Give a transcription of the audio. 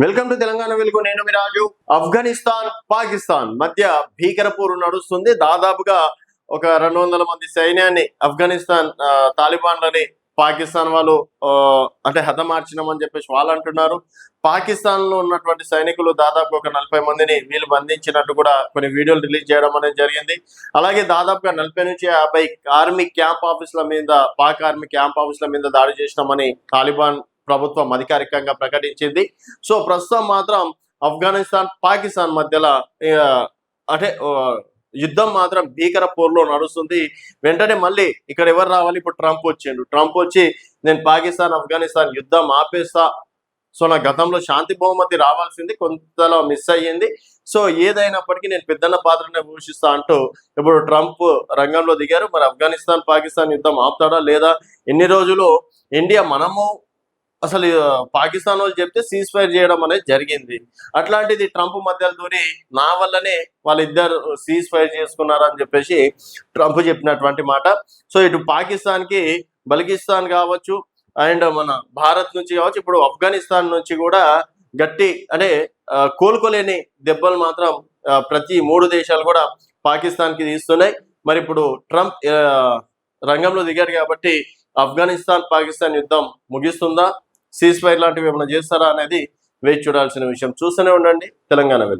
Welcome to Telangana వెలుగు. నేను మీ రాజు. ఆఫ్ఘనిస్తాన్ పాకిస్తాన్ మధ్య భీకర పోరు నడుస్తుంది. దాదాపుగా ఒక 200 మంది సైన్యాన్ని ఆఫ్ఘనిస్తాన్ తాలిబాన్లని పాకిస్తాన్ వాళ్ళు అంటే హతమార్చినామని చెప్పేసి వాళ్ళు అంటున్నారు. పాకిస్తాన్ లో ఉన్నటువంటి సైనికులు దాదాపు ఒక 40 మందిని వీళ్ళు బంధించినట్టు కూడా కొన్ని వీడియోలు రిలీజ్ చేయడం అనేది జరిగింది. అలాగే దాదాపుగా 40 నుంచి 50 ఆర్మీ క్యాంప్ ఆఫీసుల మీద, పాక్ ఆర్మీ క్యాంప్ ఆఫీసుల మీద దాడి చేసినామని తాలిబాన్ ప్రభుత్వం అధికారికంగా ప్రకటించింది. సో ప్రస్తుతం మాత్రం ఆఫ్ఘనిస్తాన్ పాకిస్తాన్ మధ్యలో అంటే యుద్ధం మాత్రం భీకర పోరులో నడుస్తుంది. వెంటనే మళ్ళీ ఇక్కడ ఎవరు రావాలి? ఇప్పుడు ట్రంప్ వచ్చిండు. ట్రంప్ వచ్చి నేను పాకిస్తాన్ ఆఫ్ఘనిస్తాన్ యుద్ధం ఆపేస్తా, సో నా గతంలో శాంతి బహుమతి రావాల్సింది కొంతలో మిస్ అయ్యింది, సో ఏదైనప్పటికీ నేను పెద్దన్న పాత్రనే పోషిస్తా అంటూ ఇప్పుడు ట్రంప్ రంగంలో దిగారు. మరి ఆఫ్ఘనిస్తాన్ పాకిస్తాన్ యుద్ధం ఆపుతాడా లేదా? ఎన్ని రోజులు ఇండియా మనము అసలు పాకిస్తాన్ వాళ్ళు చెప్తే సీజ్ ఫైర్ చేయడం అనేది జరిగింది. అట్లాంటిది ట్రంప్ మధ్యలో దూరి నా వల్లనే వాళ్ళిద్దరు సీజ్ ఫైర్ చేసుకున్నారని చెప్పేసి ట్రంప్ చెప్పినటువంటి మాట. సో ఇటు పాకిస్తాన్ కి బల్గిస్తాన్ కావచ్చు, అండ్ మన భారత్ నుంచి కావచ్చు, ఇప్పుడు ఆఫ్ఘనిస్తాన్ నుంచి కూడా గట్టి అంటే కోలుకోలేని దెబ్బలు మాత్రం ప్రతి 3 దేశాలు కూడా పాకిస్తాన్ కి తీస్తున్నాయి. మరి ఇప్పుడు ట్రంప్ రంగంలో దిగారు కాబట్టి ఆఫ్ఘనిస్తాన్ పాకిస్తాన్ యుద్ధం ముగిస్తుందా, సీజ్ ఫైర్ లాంటివి ఏమైనా చేస్తారా అనేది వేచి చూడాల్సిన విషయం. చూస్తూనే ఉండండి తెలంగాణ వెలుగు.